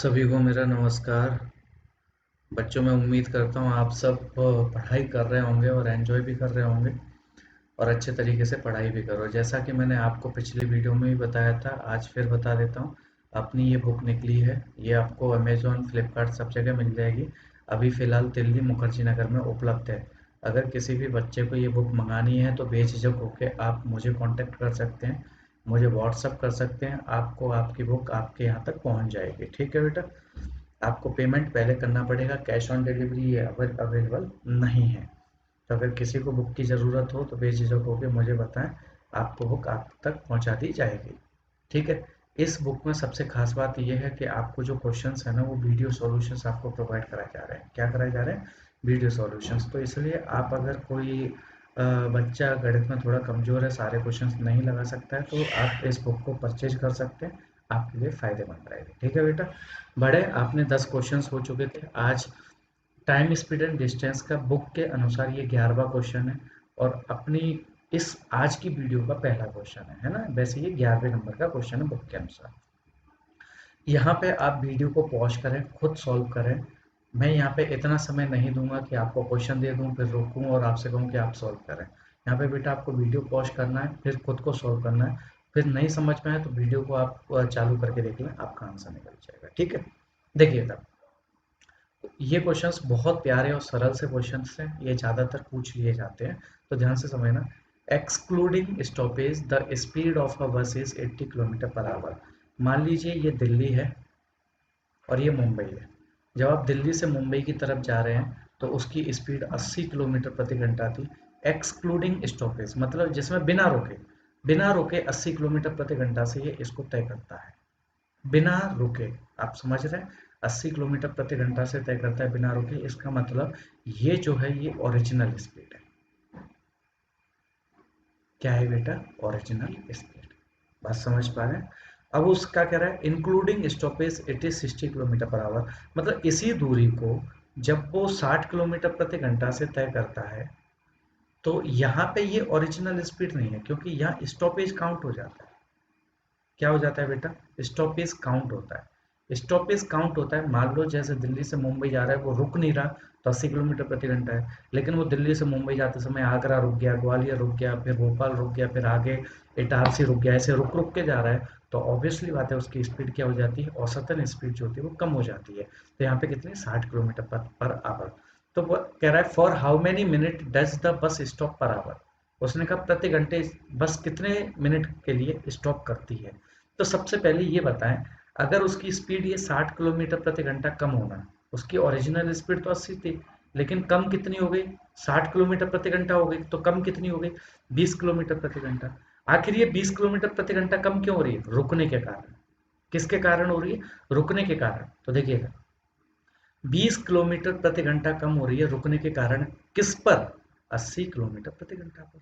सभी को मेरा नमस्कार। बच्चों, मैं उम्मीद करता हूँ आप सब पढ़ाई कर रहे होंगे और एंजॉय भी कर रहे होंगे और अच्छे तरीके से पढ़ाई भी करो। जैसा कि मैंने आपको पिछली वीडियो में भी बताया था, आज फिर बता देता हूँ। अपनी ये बुक निकली है, ये आपको अमेज़ॉन, फ्लिपकार्ट सब जगह मिल जाएगी। अभी फ़िलहाल दिल्ली मुखर्जी नगर में उपलब्ध है। अगर किसी भी बच्चे को ये बुक मंगानी है तो बेझिझक होकर आप मुझे कॉन्टैक्ट कर सकते हैं, मुझे व्हाट्सअप कर सकते हैं। आपको आपकी बुक आपके यहाँ तक पहुँच जाएगी। ठीक है बेटा? आपको पेमेंट पहले करना पड़ेगा, कैश ऑन डिलीवरी ये अवेलेबल नहीं है। तो अगर किसी को बुक की ज़रूरत हो तो बेझिझक होकर मुझे बताएं, आपको बुक आप तक पहुंचा दी जाएगी। ठीक है? इस बुक में सबसे खास बात यह है कि आपको जो क्वेश्चंस है ना, वो वीडियो सॉल्यूशंस आपको प्रोवाइड कराए जा रहे हैं। क्या कराए जा रहे हैं? Video solutions. तो इसलिए आप अगर कोई बच्चा गणित में थोड़ा कमज़ोर है, सारे क्वेश्चंस नहीं लगा सकता है, तो आप इस बुक को परचेज कर सकते हैं। आपके लिए फ़ायदेमंद रहेगी। ठीक है बेटा? बड़े आपने 10 क्वेश्चंस हो चुके थे। आज टाइम, स्पीड एंड डिस्टेंस का बुक के अनुसार ये 11वां क्वेश्चन है और अपनी इस आज की वीडियो का पहला क्वेश्चन है ना? वैसे ये 11वें नंबर का क्वेश्चन है बुक के अनुसार। यहाँ पे आप वीडियो को पॉज करें, खुद सॉल्व करें। मैं यहाँ पे इतना समय नहीं दूंगा कि आपको क्वेश्चन दे दूं फिर रोकूं और आपसे कहूं कि आप सॉल्व करें। यहाँ पे बेटा आपको वीडियो पॉज करना है, फिर खुद को सॉल्व करना है। फिर नहीं समझ में आए तो वीडियो को आप चालू करके देख लें, आपका आंसर निकल जाएगा। ठीक है? देखिएगा, ये क्वेश्चंस बहुत प्यारे और सरल से क्वेश्चंस हैं, ये ज़्यादातर पूछ लिए जाते हैं, तो ध्यान से समझना। Excluding stoppage the speed of a बस इज 80 किलोमीटर पर आवर। मान लीजिए ये दिल्ली है और ये मुंबई है। जब आप दिल्ली से मुंबई की तरफ जा रहे हैं तो उसकी स्पीड 80 किलोमीटर प्रति घंटा थी। एक्सक्लूडिंग स्टॉपेज मतलब जिसमें बिना रुके 80 किलोमीटर प्रति घंटा से ये इसको तय करता है, बिना रुके। आप समझ रहे हैं? 80 किलोमीटर प्रति घंटा से तय करता है बिना रुके। इसका मतलब ये जो है ये ओरिजिनल स्पीड है। क्या है बेटा? Original speed. बात समझ पा रहे हैं? अब उसका कह रहा है including stoppage it is 60 kilometre per our. मतलब इसी दूरी को जब वो 60 किलोमीटर प्रति घंटा से तय करता है तो यहाँ पे ये ओरिजिनल स्पीड नहीं है, क्योंकि यहाँ स्टॉपेज काउंट हो जाता है। क्या हो जाता है बेटा? स्टॉपेज काउंट होता है। स्टॉपेज काउंट होता है, मान लो जैसे दिल्ली से मुंबई जा रहा है, वो रुक नहीं रहा तो 80 किलोमीटर प्रति घंटा है, लेकिन वो दिल्ली से मुंबई जाते समय आगरा रुक गया, ग्वालियर रुक गया, फिर भोपाल रुक गया, फिर आगे इटारसी रुक गया, ऐसे रुक रुक के जा रहा है, तो ऑब्वियसली बात है उसकी स्पीड क्या हो जाती है? औसतन स्पीड जो होती है वो कम हो जाती है। तो यहाँ पे कितनी? 60 किलोमीटर पर आवर। तो वो कह रहा है for how many minute does the bus stop per hour. उसने कहा प्रति घंटे बस कितने मिनट के लिए स्टॉप करती है। तो सबसे पहले ये बताएं, अगर उसकी स्पीड ये 60 किलोमीटर प्रति घंटा कम होना, उसकी ओरिजिनल स्पीड तो 80 थी, लेकिन कम कितनी हो गई? 60 किलोमीटर प्रति घंटा हो गई, तो कम कितनी हो गई? 20 किलोमीटर प्रति घंटा। आखिर ये 20 किलोमीटर प्रति घंटा कम क्यों हो रही है? रुकने के कारण। किसके कारण हो रही है? रुकने के कारण। तो देखिएगा, 20 किलोमीटर प्रति घंटा कम हो रही है रुकने के कारण। किस पर? 80 किलोमीटर प्रति घंटा पर।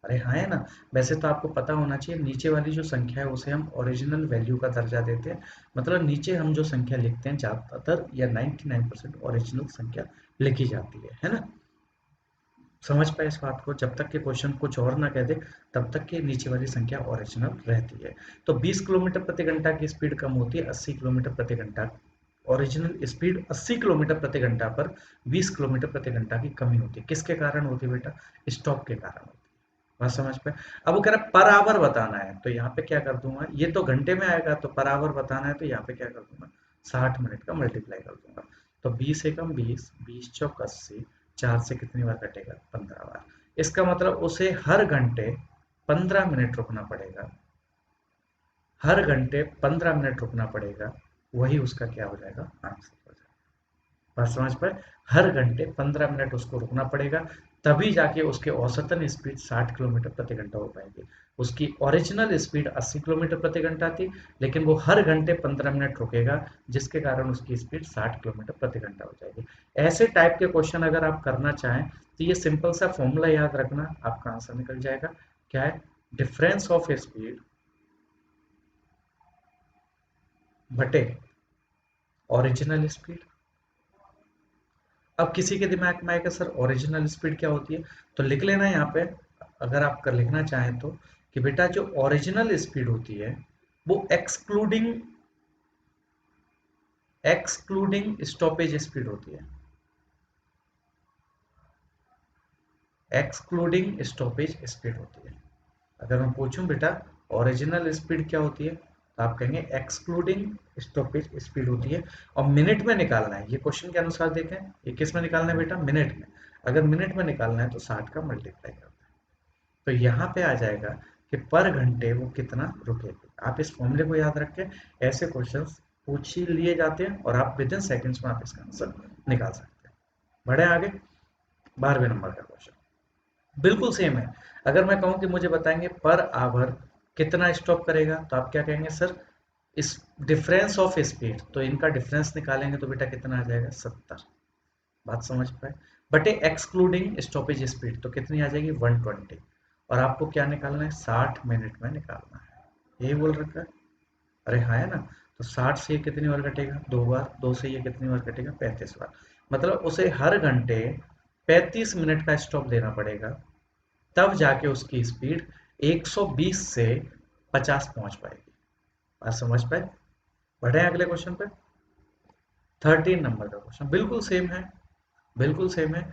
अरे हाँ, है ना? वैसे तो आपको पता होना चाहिए, नीचे वाली जो संख्या है उसे हम ओरिजिनल वैल्यू का दर्जा देते हैं। मतलब नीचे हम जो संख्या लिखते हैं ज़्यादातर या 99% ओरिजिनल संख्या लिखी जाती है ना? समझ पाए इस बात को? जब तक कि क्वेश्चन कुछ और ना कह दे तब तक कि नीचे वाली संख्या ओरिजिनल रहती है। तो 20 किलोमीटर प्रति घंटा की स्पीड कम होती है 80 किलोमीटर प्रति घंटा। ओरिजिनल स्पीड 80 किलोमीटर प्रति घंटा पर 20 किलोमीटर प्रति घंटा की कमी होती है। किसके कारण होती है बेटा? स्टॉप के कारण होती है। बात समझ पे? अब वो कह रहा है पर आवर बताना है, तो यहाँ पे क्या कर दूंगा? ये तो घंटे में आएगा, तो पर आवर बताना है तो यहाँ पे क्या कर दूंगा? 60 मिनट का मल्टीप्लाई कर दूंगा। तो 20 एकम 20, 20 चौक 80, 4 से कितनी बार कटेगा? 15 बार। इसका मतलब उसे हर घंटे 15 मिनट रुकना पड़ेगा। हर घंटे 15 मिनट रुकना पड़ेगा। वही उसका क्या हो जाएगा? आंसर हो जाएगा। बात समझ पाए? हर घंटे 15 मिनट उसको रुकना पड़ेगा, तभी जाके उसके औसतन स्पीड 60 किलोमीटर प्रति घंटा हो पाएगी। उसकी ओरिजिनल स्पीड 80 किलोमीटर प्रति घंटा थी, लेकिन वो हर घंटे 15 मिनट रुकेगा, जिसके कारण उसकी स्पीड 60 किलोमीटर प्रति घंटा हो जाएगी। ऐसे टाइप के क्वेश्चन अगर आप करना चाहें तो ये सिंपल सा फॉर्मूला याद रखना, आपका आंसर निकल जाएगा। क्या है? डिफरेंस ऑफ स्पीड बटे ओरिजिनल स्पीड। अब किसी के दिमाग में आएगा सर ओरिजिनल स्पीड क्या होती है, तो लिख लेना यहाँ पे, अगर आप कर लिखना चाहें तो, कि बेटा जो ओरिजिनल स्पीड होती है वो एक्सक्लूडिंग एक्सक्लूडिंग स्टॉपेज स्पीड होती है, एक्सक्लूडिंग स्टॉपेज स्पीड होती है। अगर मैं पूछूं बेटा ओरिजिनल स्पीड क्या होती है, तो आप कहेंगे एक्सक्लूडिंग स्टॉपेज स्पीड होती है। और मिनट में निकालना है, ये क्वेश्चन के अनुसार देखें, ये किस में निकालना है बेटा, मिनट में। अगर मिनट में निकालना है तो 60 का मल्टीप्लाई करना है, तो यहाँ पे आ जाएगा कि पर घंटे वो कितना रुकेगी। आप इस फॉर्मूले को याद रखें, ऐसे क्वेश्चंस पूछ ही लिए जाते हैं और आप विद इन सेकेंड्स में आप इसका आंसर निकाल सकते हैं। बढ़े आगे, 12वें नंबर का क्वेश्चन बिल्कुल सेम है। अगर मैं कहूं कि मुझे बताएंगे पर आवर कितना स्टॉप करेगा, तो आप क्या कहेंगे सर, इस डिफरेंस ऑफ स्पीड, तो इनका डिफरेंस निकालेंगे तो बेटा कितना आ जाएगा 70। बात समझ पाए, बटे एक्सक्लूडिंग स्टॉपेज स्पीड तो कितनी आ जाएगी 120। और आपको क्या निकालना है, 60 मिनट में निकालना है, यही बोल रखा है। अरे हाँ है ना, तो 60 से ये कितनी बार कटेगा, 2 बार, 2 से ये कितनी बार कटेगा 35 बार। मतलब उसे हर घंटे 35 मिनट का स्टॉप देना पड़ेगा, तब जाके उसकी स्पीड 120 से 50 पहुंच पाएगी। बात समझ पाए। बढ़े अगले क्वेश्चन पे, 13 नंबर का क्वेश्चन बिल्कुल सेम है, बिल्कुल सेम है।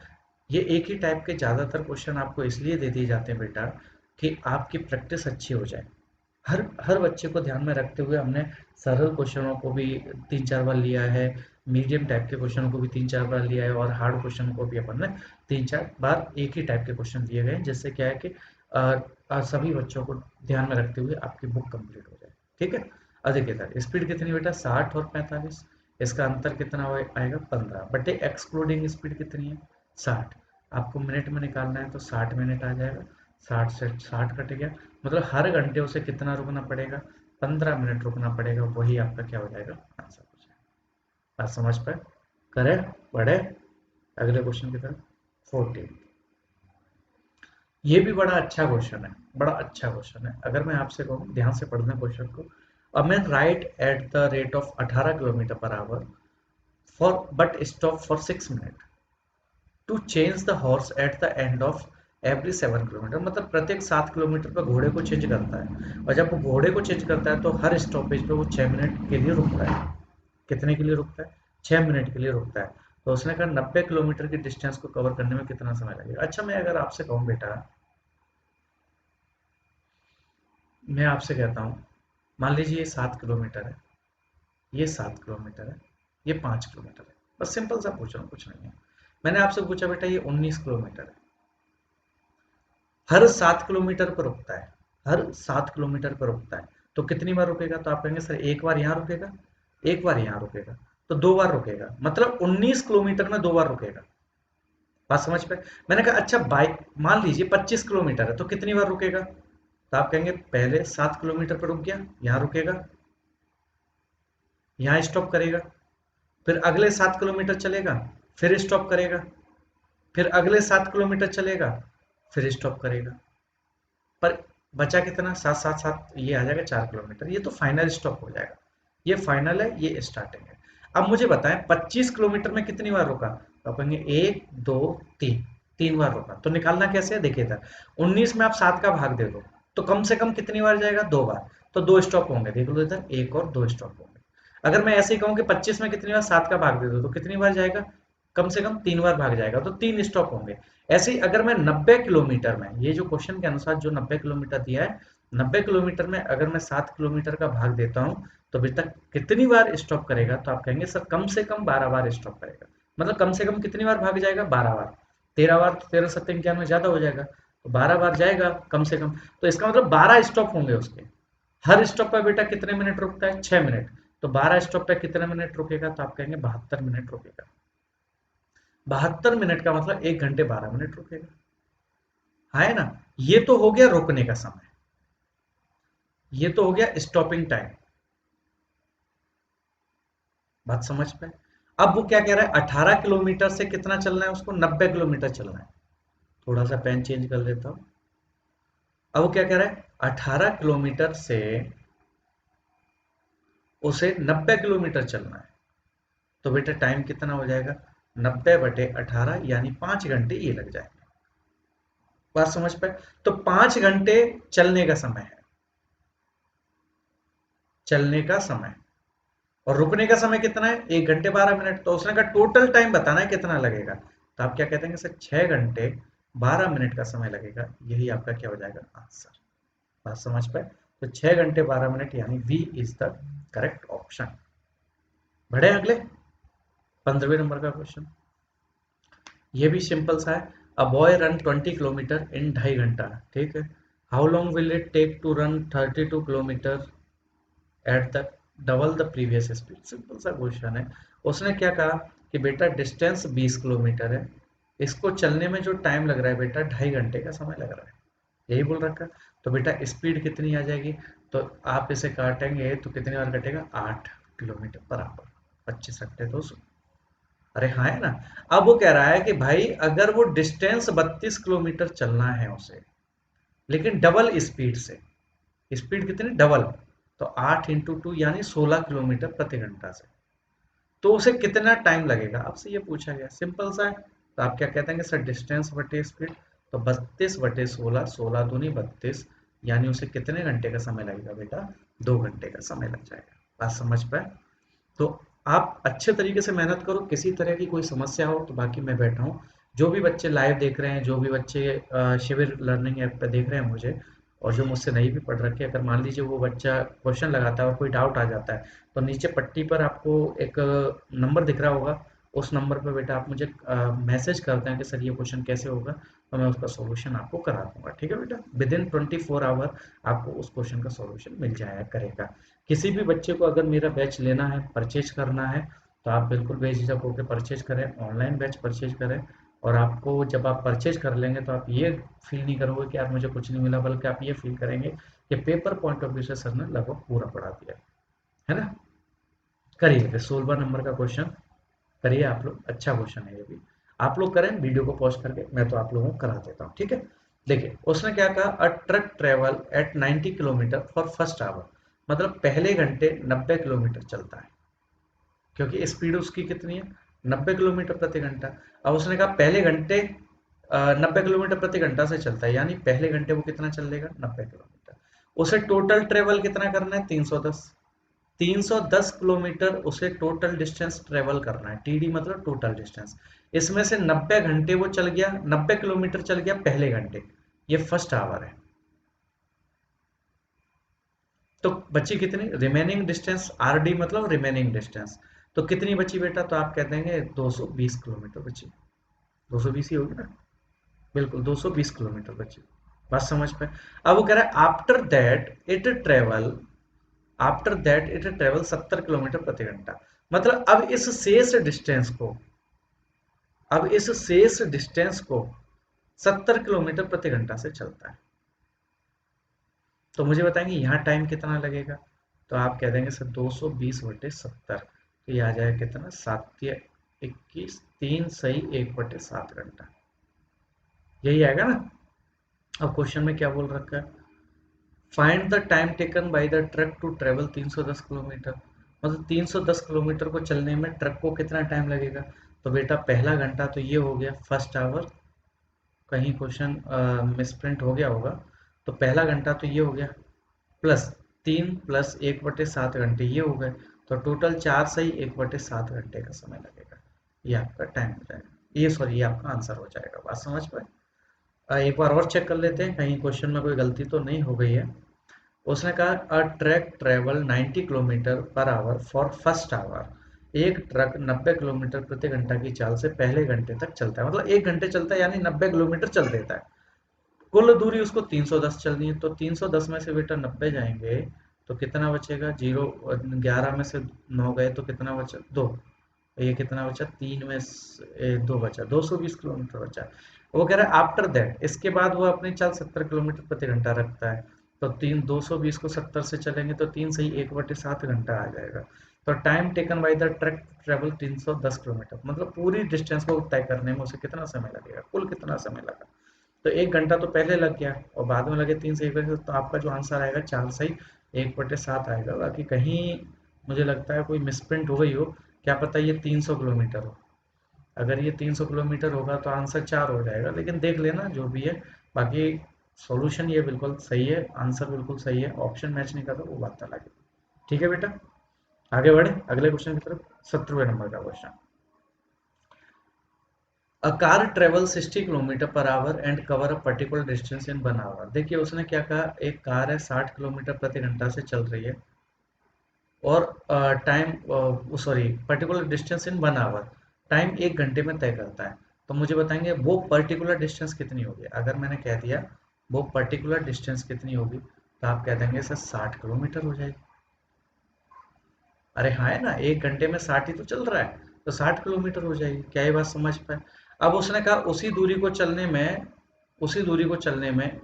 ये एक ही टाइप के ज्यादातर क्वेश्चन आपको इसलिए दे दिए जाते हैं बेटा कि आपकी प्रैक्टिस अच्छी हो जाए। हर हर बच्चे को ध्यान में रखते हुए हमने सरल क्वेश्चनों को भी 3-4 बार लिया है, मीडियम टाइप के क्वेश्चनों को भी 3-4 बार लिया है, और हार्ड क्वेश्चन को भी अपन ने 3-4 बार एक ही टाइप के क्वेश्चन दिए गए हैं, जिससे क्या है कि सभी बच्चों को ध्यान में रखते हुए आपकी बुक कंप्लीट हो जाए। ठीक है, अब देखिए सर स्पीड कितनी बेटा 60 और 45, इसका अंतर कितना आएगा 15, बटे एक्सक्लूडिंग स्पीड कितनी है 60। आपको मिनट में निकालना है तो 60 मिनट आ जाएगा, 60 से 60 कट गया, मतलब हर घंटे उसे कितना रुकना पड़ेगा 15 मिनट रुकना पड़ेगा, वही आपका क्या हो जाएगा आंसर हो जाएगा। बात समझ पाए। करें, बढ़े अगले क्वेश्चन की तरफ। 14, ये भी बड़ा अच्छा क्वेश्चन है, बड़ा अच्छा क्वेश्चन है। अगर मैं आपसे कहूँ ध्यान से पढ़ना क्वेश्चन को, a man ride at the rate of 18 kilometre per hour for but stop for 6 minute to change the horse at the end of every 7 kilometre. मतलब प्रत्येक 7 किलोमीटर पर घोड़े को चेंज करता है, और जब वो घोड़े को चेंज करता है तो हर स्टॉपेज पे वो 6 मिनट के लिए रुकता है। कितने के लिए रुकता है, 6 मिनट के लिए रुकता है। तो उसने कहा 90 किलोमीटर की डिस्टेंस को कवर करने में कितना समय लगेगा। अच्छा मैं अगर आपसे कहूँ बेटा, मैं आपसे कहता हूँ मान लीजिए ये 7 किलोमीटर है, ये 7 किलोमीटर है, ये 5 किलोमीटर है, बस सिंपल सा पूछ रहा हूँ, कुछ नहीं है। मैंने आपसे पूछा बेटा ये 19 किलोमीटर है, हर 7 किलोमीटर पर रुकता है, हर 7 किलोमीटर पर रुकता है, तो कितनी बार रुकेगा। तो आप कहेंगे सर एक बार यहाँ रुकेगा, एक बार यहाँ रुकेगा, तो 2 बार रुकेगा, मतलब 19 किलोमीटर में 2 बार रुकेगा। बात समझ पे। मैंने कहा अच्छा बाइक मान लीजिए 25 किलोमीटर है, तो कितनी बार रुकेगा। तो आप कहेंगे पहले 7 किलोमीटर पर रुक गया, यहाँ रुकेगा, यहाँ स्टॉप करेगा, फिर अगले 7 किलोमीटर चलेगा, फिर स्टॉप करेगा, फिर अगले 7 किलोमीटर चलेगा, फिर स्टॉप करेगा। पर बचा कितना, 7 7 7, ये आ जाएगा 4 किलोमीटर, ये तो फाइनल स्टॉप हो जाएगा। ये फाइनल है, ये स्टार्टिंग है। अब मुझे बताएं 25 किलोमीटर में कितनी बार रुका। तो कहेंगे 1 2 3, 3 बार रुका। तो निकालना कैसे है, देखिए इधर 19 में आप 7 का भाग दे दो, तो कम से कम कितनी बार जाएगा, 2 बार। तो 2 स्टॉप होंगे, देख लो इधर 1 और 2 स्टॉप होंगे। अगर मैं ऐसे ही कहूँ कि 25 में कितनी बार 7 का भाग दे दो, तो कितनी बार जाएगा, कम से कम 3 बार भाग जाएगा, तो 3 स्टॉप होंगे। ऐसे ही अगर मैं 90 किलोमीटर में, ये जो क्वेश्चन के अनुसार जो 90 किलोमीटर दिया है, 90 किलोमीटर में अगर मैं 7 किलोमीटर का भाग देता हूँ, तो अभी तक कितनी बार स्टॉप करेगा। तो आप कहेंगे सर कम से कम 12 बार स्टॉप करेगा, मतलब कम से कम कितनी बार भाग जाएगा 12 बार। 13 बार तो 13 7 91 ज्यादा हो जाएगा, तो 12 बार जाएगा कम से कम। तो इसका मतलब 12 स्टॉप होंगे उसके। हर स्टॉप पर बेटा कितने मिनट रुकता है, 6 मिनट। तो 12 स्टॉप पे कितने मिनट रुकेगा, तो आप कहेंगे 72 मिनट रुकेगा। 72 मिनट का मतलब 1 घंटे 12 मिनट रुकेगा, है ना। ये तो हो गया रुकने का समय, ये तो हो गया स्टॉपिंग टाइम। बात समझ पे। अब वो क्या कह रहा है, 18 किलोमीटर से कितना चलना है उसको, 90 किलोमीटर चलना है। थोड़ा सा पेन चेंज कर लेता हूं। अब वो क्या कह रहा है, 18 किलोमीटर से उसे 90 किलोमीटर चलना है, तो बेटा टाइम कितना हो जाएगा, 90/18 यानी 5 घंटे ये लग जाएंगे। बात समझ पाए। तो 5 घंटे चलने का समय है, चलने का समय। और रुकने का समय कितना है, 1 घंटे 12 मिनट। तो उसने कहा टोटल टाइम बताना है कितना लगेगा, तो आप क्या कहते हैं सर 6 घंटे 12 मिनट का समय लगेगा। यही आपका क्या हो जाएगा आंसर। बात समझ पाए? तो 6 घंटे 12 मिनट यानी B is the correct option. बढ़े अगले 15वें नंबर का क्वेश्चन। ये भी सिंपल सा है। A boy run 20 kilometre in 2.5 घंटा। ठीक है। How long will it take to run 32 kilometre at the double the previous speed. Simple सा क्वेश्चन है। उसने क्या कहा कि बेटा डिस्टेंस 20 किलोमीटर है, इसको चलने में जो टाइम लग रहा है बेटा 2.5 घंटे का समय लग रहा है, यही बोल रखा है। तो बेटा स्पीड कितनी आ जाएगी, तो आप इसे काटेंगे तो कितनी बार कटेगा, 8 किलोमीटर पर आवर। 25 × 200। अरे हाँ है ना। अब वो कह रहा है कि भाई अगर वो डिस्टेंस 32 किलोमीटर चलना है उसे, लेकिन डबल स्पीड से, स्पीड कितनी डबल, तो 8 × 2 यानी 16 किलोमीटर प्रति घंटा से, तो उसे कितना टाइम लगेगा आपसे ये पूछा गया। सिंपल सा है। तो आप क्या कहते हैं सर डिस्टेंस बटे स्पीड, तो 32/16, 16×2 = 32, यानी उसे कितने घंटे का समय लगेगा बेटा, 2 घंटे का समय लग जाएगा। बात समझ पाए? तो आप अच्छे तरीके से मेहनत करो, किसी तरह की कोई समस्या हो तो बाकी मैं बैठा हूँ। जो भी बच्चे लाइव देख रहे हैं, जो भी बच्चे शिविर लर्निंग ऐप पे देख रहे हैं मुझे, और जो मुझसे नहीं भी पढ़ रखे, अगर मान लीजिए वो बच्चा क्वेश्चन लगाता है और कोई डाउट आ जाता है, तो नीचे पट्टी पर आपको एक नंबर दिख रहा होगा, उस नंबर पर बेटा आप मुझे मैसेज करते हैं कि सर ये क्वेश्चन कैसे होगा, तो मैं उसका सॉल्यूशन आपको करा दूंगा। ठीक है बेटा, विदिन 24 आवर आपको उस क्वेश्चन का सॉल्यूशन मिल जाया करेगा। किसी भी बच्चे को अगर मेरा बैच लेना है, परचेज करना है, तो आप बिल्कुल बेझिझक होकर परचेज करें, ऑनलाइन बैच परचेज करें। और आपको जब आप परचेज कर लेंगे तो आप ये फील नहीं करोगे कि यार मुझे कुछ नहीं मिला, बल्कि आप ये फील करेंगे कि पेपर पॉइंट ऑफ व्यू से सर ने लगभग पूरा पढ़ा दिया है ना। करिए फिर 16 नंबर का क्वेश्चन करिए आप लोग, अच्छा क्वेश्चन है ये भी। आप लोग करें वीडियो को पॉज करके, मैं तो आप लोगों को करा देता हूँ। ठीक है। देखिए उसने क्या कहा, a truck travel at 90 kilometre for first hour, मतलब पहले घंटे 90 किलोमीटर चलता है, क्योंकि स्पीड उसकी कितनी है, 90 किलोमीटर प्रति घंटा। अब उसने कहा पहले घंटे 90 किलोमीटर प्रति घंटा से चलता है, यानी पहले घंटे वो कितना चल लेगा, 90 किलोमीटर। उसे टोटल ट्रेवल कितना करना है, 310। 310 किलोमीटर उसे टोटल डिस्टेंस ट्रेवल करना है, टीडी मतलब टोटल डिस्टेंस। इसमें से 90 घंटे वो चल गया, 90 किलोमीटर चल गया पहले घंटे, ये फर्स्ट आवर है। तो बची कितनी रिमेनिंग डिस्टेंस, आरडी मतलब रिमेनिंग डिस्टेंस, तो कितनी बची बेटा, तो आप कह देंगे 220 किलोमीटर बची। 220 ही होगी ना, बिल्कुल 220 किलोमीटर बची। बात समझ पे? अब वो कह रहा है after that it travel 70 kilometre प्रति घंटा। मतलब अब इस शेष डिस्टेंस को 70 किलोमीटर प्रति घंटा से चलता है। तो मुझे बताएंगे यहाँ टाइम कितना लगेगा, तो आप कह देंगे सर 220/70, तो ये आ जाएगा कितना, 7×21, 3 सही 1/7 घंटा, यही आएगा ना। अब क्वेश्चन में क्या बोल रखा है, find the time taken by the truck to travel 310 kilometre, मतलब 310 किलोमीटर को चलने में ट्रक को कितना टाइम लगेगा। तो बेटा पहला घंटा तो ये हो गया फर्स्ट आवर, कहीं क्वेश्चन मिसप्रिंट हो गया होगा, तो पहला घंटा तो ये हो गया, प्लस 3 + 1/7 घंटे ये हो गए, तो टोटल 4 सही 1/7 घंटे का समय लगेगा। ये आपका टाइम हो जाएगा, ये सॉरी ये आपका आंसर हो जाएगा। बात समझ पाए? एक बार और चेक कर लेते हैं कहीं क्वेश्चन में कोई गलती तो नहीं हो गई है। उसने कहा a truck travel 90 kilometre per hour for first hour, एक ट्रक 90 किलोमीटर प्रति घंटा की चाल से पहले घंटे तक चलता है, मतलब 1 घंटे चलता है, यानी 90 किलोमीटर चल देता है। कुल दूरी उसको 310 चलनी है, तो 310 में से बेटा 90 जाएंगे तो कितना बचेगा, जीरो, 11 में से 9 गए तो कितना बचा, 2, ये कितना बचा, 3 में से 2 बचा, 220 किलोमीटर बचा। वो कह रहा है आफ्टर दैट, इसके बाद वो अपनी चाल 70 किलोमीटर प्रति घंटा रखता है, तो 220 को 70 से चलेंगे तो 3 सही 1/7 घंटा आ जाएगा। तो time taken by the truck travel 310 kilometre, मतलब पूरी डिस्टेंस को तय करने में उसे कितना समय लगेगा, कुल कितना समय लगा। तो 1 घंटा तो पहले लग गया और बाद में लगे 3 सही 1/7, तो आपका जो आंसर आएगा 4 सही 1/7 आएगा। बाकी कहीं मुझे लगता है कोई मिसप्रिंट हो गई हो, क्या पता ये 300 किलोमीटर हो। अगर ये 300 किलोमीटर होगा तो आंसर 4 हो जाएगा, लेकिन देख लेना जो भी है। बाकी सॉल्यूशन ये बिल्कुल सही है, आंसर बिल्कुल सही है, ऑप्शन मैच नहीं कर रहा वो बात अलग है। ठीक है बेटा। आगे बढ़े अगले क्वेश्चन की तरफ। 17वें नंबर का question. A car travel 60 kilometre per hour and cover a particular distance in 1 hour. देखिए उसने क्या कहा, एक कार है 60 किलोमीटर प्रति घंटा से चल रही है और time sorry particular distance in 1 hour, time 1 घंटे में तय करता है। तो मुझे बताएंगे वो पर्टिकुलर डिस्टेंस कितनी होगी। अगर मैंने कह दिया वो पर्टिकुलर डिस्टेंस कितनी होगी तो आप कह देंगे सर 60 किलोमीटर हो जाएगी। अरे हाँ है ना, 1 घंटे में 60 ही तो चल रहा है, तो 60 किलोमीटर हो जाएगी। क्या ये बात समझ पाए। अब उसने कहा उसी दूरी को चलने में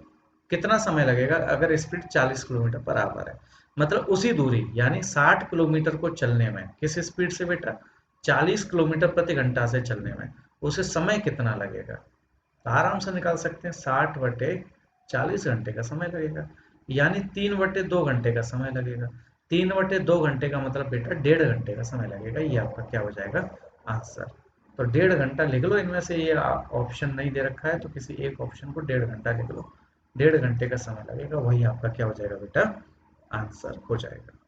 कितना समय लगेगा अगर स्पीड 40 किलोमीटर पर आवर है। मतलब उसी दूरी यानी 60 किलोमीटर को चलने में किस स्पीड से बेटा, 40 किलोमीटर प्रति घंटा से चलने में उसे समय कितना लगेगा। तो आराम से निकाल सकते हैं, 60/40 घंटे का समय लगेगा, यानी 3/2 घंटे का समय लगेगा। 3/2 घंटे का मतलब बेटा 1.5 घंटे का समय लगेगा। ये आपका क्या हो जाएगा, आंसर। तो 1.5 घंटा लिख लो, इनमें से ये ऑप्शन नहीं दे रखा है तो किसी एक ऑप्शन को 1.5 घंटा लिख लो। 1.5 घंटे का समय लगेगा, वही आपका क्या हो जाएगा बेटा, आंसर हो जाएगा।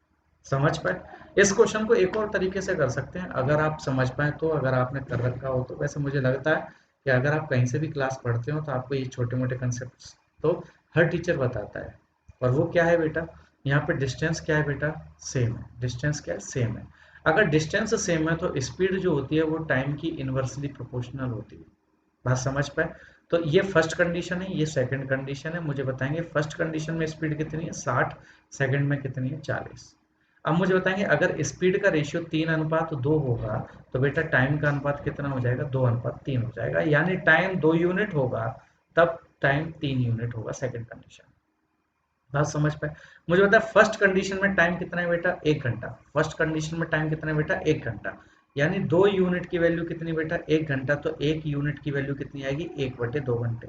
समझ पाए। इस क्वेश्चन को एक और तरीके से कर सकते हैं अगर आप समझ पाए तो, अगर आपने कर रखा हो तो। वैसे मुझे लगता है कि अगर आप कहीं से भी क्लास पढ़ते हो तो आपको ये छोटे मोटे कंसेप्ट तो हर टीचर बताता है। और वो क्या है बेटा, यहाँ पे डिस्टेंस क्या है बेटा, सेम है। डिस्टेंस क्या है, सेम है। अगर डिस्टेंस सेम है तो स्पीड जो होती है वो टाइम की इनवर्सली प्रोपोर्शनल होती है। बात समझ पाए। तो ये फर्स्ट कंडीशन है, ये सेकंड कंडीशन है। मुझे बताएंगे फर्स्ट कंडीशन में स्पीड कितनी है 60, सेकंड में कितनी है 40। अब मुझे बताएंगे अगर स्पीड का रेशियो 3:2 होगा तो बेटा टाइम का अनुपात कितना हो जाएगा, 2:3 हो जाएगा। यानी टाइम 2 यूनिट होगा तब टाइम 3 यूनिट होगा, सेकंड कंडीशन। बात समझ पाए। मुझे बता फर्स्ट कंडीशन में टाइम कितना है बेटा, 1 घंटा। फर्स्ट कंडीशन में टाइम कितना है बेटा, 1 घंटा। यानी 2 यूनिट की वैल्यू कितनी बेटा, 1 घंटा। तो 1 यूनिट की वैल्यू कितनी आएगी, 1/2 घंटे।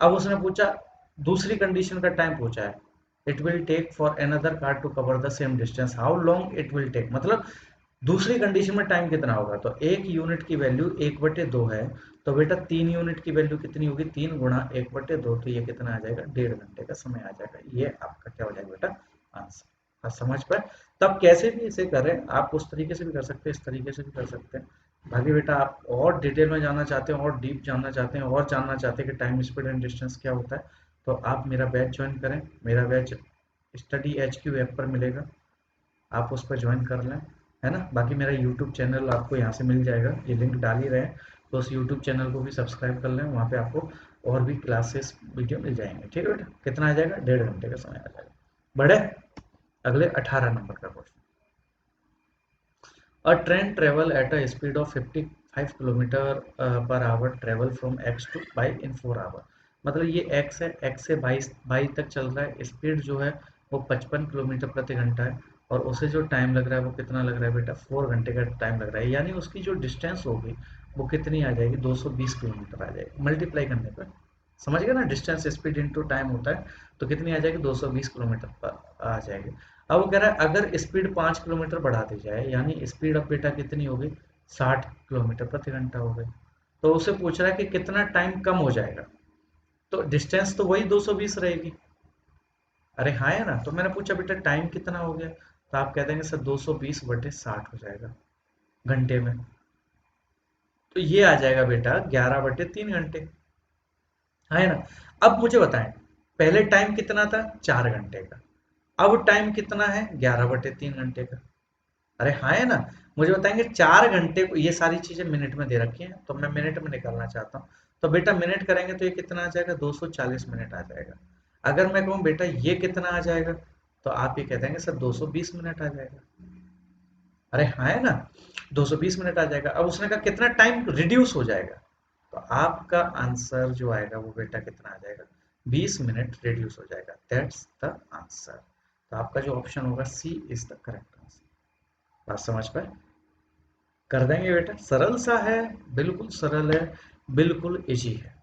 अब उसने पूछा दूसरी कंडीशन का टाइम पूछा है, it will take for another car to cover the same distance how long it will take. मतलब दूसरी कंडीशन में टाइम कितना होगा, तो 1 यूनिट की वैल्यू 1/2 है। तो बेटा 3 यूनिट की वैल्यू कितनी होगी, 3 × 1/2, तो ये कितना आ जाएगा, 1.5 घंटे का समय आ जाएगा। ये आपका क्या हो जाएगा बेटा, आंसर। आप समझ पाए। तब कैसे भी इसे करें, आप उस तरीके से भी कर सकते हैं, इस तरीके से भी कर सकते हैं। बाकी बेटा आप और डिटेल में जानना चाहते हैं और डीप जानना चाहते हैं और जानना चाहते हैं कि टाइम स्पीड एंड डिस्टेंस क्या होता है, तो आप मेरा बैच ज्वाइन करें। मेरा बैच स्टडी HQ ऐप पर मिलेगा, आप उस पर ज्वाइन कर लें, है ना। बाकी मेरा यूट्यूब चैनल आपको यहाँ से मिल जाएगा, ये लिंक डाल ही रहे हैं, तो उस यूट्यूब चैनल को भी सब्सक्राइब कर लें। वहाँ पे आपको और भी क्लासेस वीडियो मिल जाएंगे। ठीक है बेटा, कितना आ जाएगा, 1.5 घंटे का समय आ जाएगा। बढ़े अगले 18 नंबर का question. A train travel at a speed of 55 kilometre per hour travel from X to Y in 4 hour. मतलब ये X है, X से बाई तक चल रहा है। स्पीड जो है वो 55 किलोमीटर प्रति घंटा है और उसे जो टाइम लग रहा है वो कितना लग रहा है बेटा, 4 घंटे का टाइम लग रहा है। यानी उसकी जो डिस्टेंस होगी वो कितनी आ जाएगी, 220 किलोमीटर आ जाएगी मल्टीप्लाई करने पर। समझ गए ना, डिस्टेंस स्पीड इनटू टाइम होता है, तो कितनी आ जाएगी, 220 किलोमीटर पर आ जाएगी। अब वो कह रहा है अगर स्पीड 5 किलोमीटर बढ़ा दी जाए, यानी स्पीड अब बेटा कितनी हो गई, 60 किलोमीटर प्रति घंटा हो गई। तो उसे पूछ रहा है कि कितना टाइम कम हो जाएगा। तो डिस्टेंस तो वही 220 रहेगी। अरे हाँ है ना, तो मैंने पूछा बेटा टाइम कितना हो गया, तो आप कह देंगे सर 220/60 हो जाएगा घंटे में। तो ये आ जाएगा बेटा 11/3 घंटे, है ना। अब मुझे बताएं पहले टाइम कितना था, 4 घंटे का। अब टाइम कितना है, 11/3 घंटे का। अरे हाँ है ना। मुझे बताएंगे 4 घंटे को, ये सारी चीजें मिनट में दे रखी हैं तो मैं मिनट में निकालना चाहता हूँ। तो बेटा मिनट करेंगे तो ये कितना आ जाएगा, 240 मिनट आ जाएगा। अगर मैं कहूँ बेटा ये कितना आ जाएगा, तो आप ये कह देंगे सर 220 मिनट आ जाएगा। अरे हाँ है ना, 220 मिनट आ जाएगा। अब उसने कहा कितना टाइम रिड्यूस हो जाएगा, तो आपका आंसर जो आएगा वो बेटा कितना आ जाएगा, 20 मिनट रिड्यूस हो जाएगा। That's the answer. तो आपका जो ऑप्शन होगा सी इज द करेक्ट आंसर। बात समझ पाए। कर देंगे बेटा, सरल सा है, बिल्कुल सरल है, बिल्कुल इजी है।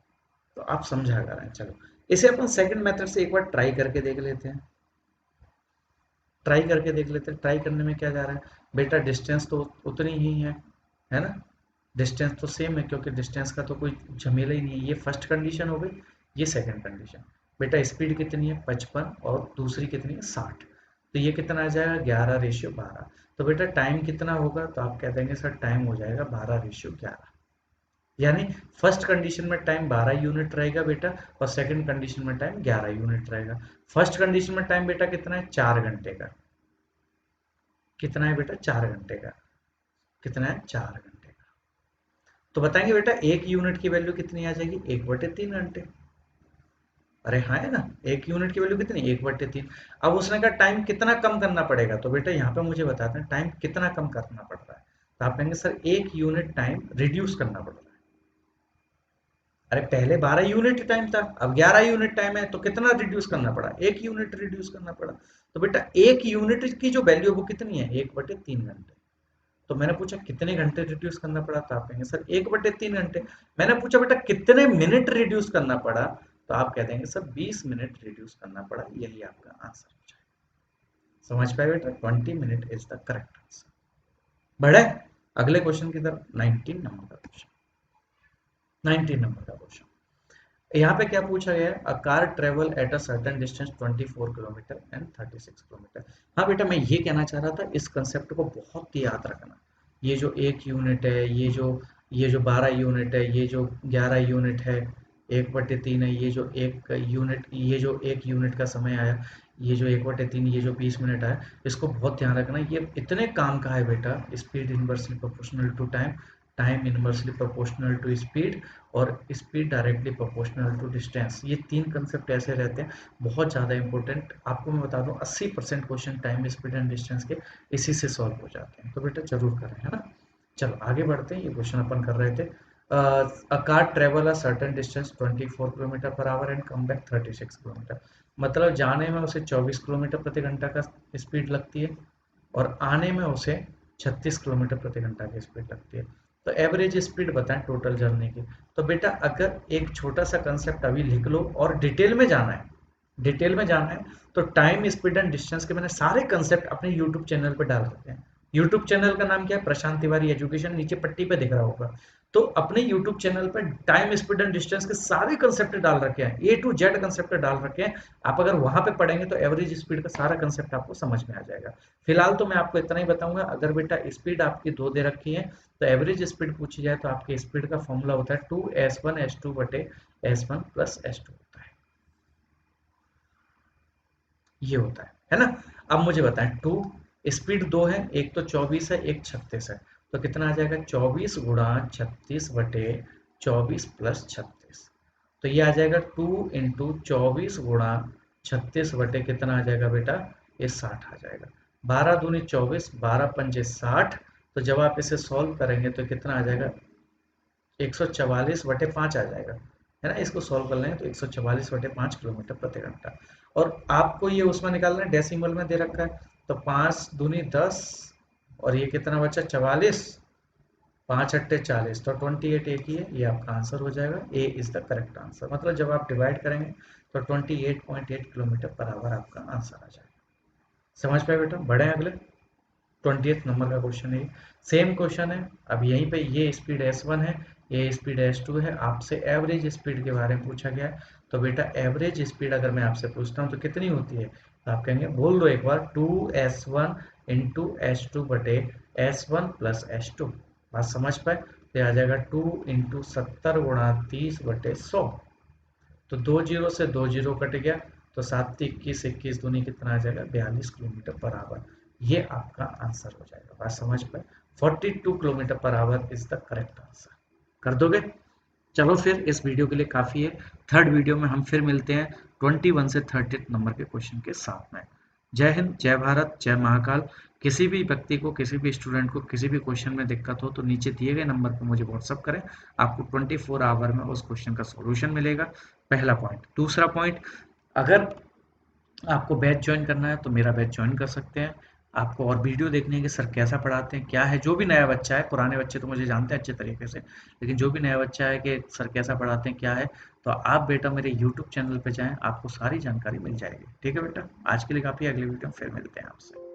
तो आप समझा करें। चलो इसे अपन सेकंड मेथड से एक बार ट्राई करके देख लेते हैं। ट्राई करके देख लेते हैं। ट्राई करने में क्या जा रहा है बेटा, डिस्टेंस तो उतनी ही है ना। डिस्टेंस तो सेम है क्योंकि डिस्टेंस का तो कोई झमेला ही नहीं है। ये फर्स्ट कंडीशन हो गई, ये सेकंड कंडीशन। बेटा स्पीड कितनी है, 55, और दूसरी कितनी है, 60। तो ये कितना आ जाएगा, 11/12। तो बेटा टाइम कितना होगा, तो आप कह देंगे सर टाइम हो जाएगा 12:11, यानी फर्स्ट कंडीशन में टाइम 12 यूनिट रहेगा बेटा, और सेकंड कंडीशन में टाइम 11 यूनिट रहेगा। फर्स्ट कंडीशन में टाइम बेटा कितना है, 4 घंटे का। कितना है बेटा, 4 घंटे का। कितना है, 4 घंटे का। तो बताएंगे बेटा एक यूनिट की वैल्यू कितनी आ जाएगी, 1/3 घंटे। अरे हाँ है ना, एक यूनिट की वैल्यू कितनी, 1/3। अब उसने कहा टाइम कितना कम करना पड़ेगा, तो बेटा यहाँ पे मुझे बताते हैं टाइम कितना कम करना पड़ रहा है। तो आप कहेंगे सर 1 यूनिट टाइम रिड्यूस करना पड़ रहा है। अरे पहले 12 यूनिट टाइम था, अब 11 यूनिट टाइम है, तो कितना रिड्यूस करना पड़ा, 1 यूनिट रिड्यूस करना पड़ा। तो बेटा 1 यूनिट की जो वैल्यू वो कितनी है, 1/3 घंटे। तो मैंने पूछा कितने घंटे रिड्यूस करना पड़ा, तो आप कहेंगे सर 1/3 घंटे। मैंने पूछा बेटा कितने मिनट रिड्यूस करना पड़ा, तो आप कह देंगे सर 20 मिनट रिड्यूस करना पड़ा। यही आपका आंसर हो जाएगा। समझ पाए बेटा, 20 minute is the correct answer. बढ़े अगले क्वेश्चन की तरफ, 19 नंबर का क्वेश्चन। 19 नंबर का क्वेश्चन यहाँ पे क्या पूछा गया है, अ car travel at a certain distance 24 kilometre and 36 kilometre. हाँ बेटा मैं ये कहना चाह रहा था, इस कंसेप्ट को बहुत याद रखना। ये जो 1 यूनिट है, ये जो 12 यूनिट है, ये जो 11 यूनिट है, 1/3 है, ये जो 1 यूनिट का समय आया, ये जो 1/3, ये जो 20 मिनट आया, इसको बहुत ध्यान रखना। ये इतने काम का है बेटा, speed inversely proportional to time, time inversely proportional to speed, और speed directly proportional to distance. ये 3 कंसेप्ट ऐसे रहते हैं बहुत ज़्यादा इंपॉर्टेंट। आपको मैं बता दूं 80% question time speed and distance के इसी से सॉल्व हो जाते हैं, तो बेटा जरूर करें, है ना। चलो आगे बढ़ते हैं, ये क्वेश्चन अपन कर रहे थे। अ car travel a certain distance 24 kilometre per hour and come back 36 kilometre. मतलब जाने में उसे 24 किलोमीटर प्रति घंटा का स्पीड लगती है, और आने में उसे 36 किलोमीटर प्रति घंटा की स्पीड लगती है। तो एवरेज स्पीड बताएं टोटल जर्नी की। तो बेटा अगर एक छोटा सा कंसेप्ट अभी लिख लो और डिटेल में जाना है, डिटेल में जाना है, तो टाइम स्पीड एंड डिस्टेंस के मैंने सारे कंसेप्ट अपने यूट्यूब चैनल पर डाल रखे हैं। यूट्यूब चैनल का नाम क्या है, प्रशांत तिवारी एजुकेशन, नीचे पट्टी पे दिख रहा होगा। तो अपने यूट्यूब चैनल पर टाइम स्पीड एंड डिस्टेंस के सारे कंसेप्ट डाल रखे हैं, ए टू जेड कंसेप्ट डाल रखे हैं। आप अगर वहां पे पढ़ेंगे तो एवरेज स्पीड का सारा कंसेप्ट आपको समझ में आ जाएगा। फिलहाल तो मैं आपको इतना ही बताऊंगा। अगर बेटा स्पीड आपकी 2 दे रखी है, तो एवरेज स्पीड पूछी जाए तो आपके स्पीड का फॉर्मूला होता है 2s1s2 बटे s1 प्लस s2 होता है। ये होता है ना। अब मुझे बताएं, टू स्पीड 2 है, एक तो 24 है, एक 36 है, तो कितना आ जाएगा, 24 गुणा 36 बटे 24 प्लस 36। तो ये आ जाएगा 2 इंटू 24 गुणा 36 बटे कितना आ जाएगा बेटा, ये 60 आ जाएगा। 12 दूनी 24, 12 पंजे 60। तो जब आप इसे सॉल्व करेंगे तो कितना आ जाएगा, 144/5 आ जाएगा, है ना। इसको सॉल्व कर लेंगे तो 144/5 किलोमीटर प्रति घंटा। और आपको ये उसमें निकालना है, डेसिमल में दे रखा है, तो 5 दूनी 10, और ये कितना बचा 44, 5 अट्ठे 40, तो 28 एक ही है, ये आपका आंसर हो जाएगा। ए इज द करेक्ट आंसर। मतलब जब आप डिवाइड करेंगे तो 28.8 किलोमीटर पर आवर आपका आंसर आ जाएगा। समझ पाए बेटा, बढ़े अगले 20th नंबर का क्वेश्चन है। सेम क्वेश्चन है, अब यहीं पे ये स्पीड S1 है, ये स्पीड S2 है, आपसे एवरेज स्पीड के बारे में पूछा गया है। तो बेटा एवरेज स्पीड अगर मैं आपसे पूछता हूँ तो कितनी होती है, तो आप कहेंगे, बोल दो एक बार, 2s1 इंटू S2 बटे S1 प्लस S2। बात समझ पाए, तो आ जाएगा 2 इंटू 70 गुणा 30 बटे 100। तो 2 जीरो से 2 जीरो कट गया, तो 7 21, 21 दूनी कितना आ जाएगा, 42 किलोमीटर पर आवर। ये आपका आंसर हो जाएगा। बात समझ पाए, 42 kilometre per our is the correct answer. कर दोगे। चलो फिर इस वीडियो के लिए काफी है। थर्ड वीडियो में हम फिर मिलते हैं 21 से 30 नंबर के क्वेश्चन के साथ में। जय हिंद, जय भारत, जय महाकाल। किसी भी व्यक्ति को, किसी भी स्टूडेंट को किसी भी क्वेश्चन में दिक्कत हो तो नीचे दिए गए नंबर पर मुझे व्हाट्सअप करें। आपको 24 आवर में उस क्वेश्चन का सॉल्यूशन मिलेगा। पहला पॉइंट। दूसरा पॉइंट, अगर आपको बैच ज्वाइन करना है तो मेरा बैच ज्वाइन कर सकते हैं। आपको और वीडियो देखने के सर कैसा पढ़ाते हैं, क्या है, जो भी नया बच्चा है, पुराने बच्चे तो मुझे जानते हैं अच्छे तरीके से, लेकिन जो भी नया बच्चा है कि सर कैसा पढ़ाते हैं, क्या है, तो आप बेटा मेरे यूट्यूब चैनल पे जाएं, आपको सारी जानकारी मिल जाएगी। ठीक है बेटा, आज के लिए काफ़ी, अगली वीडियो में फिर मिलते हैं आपसे।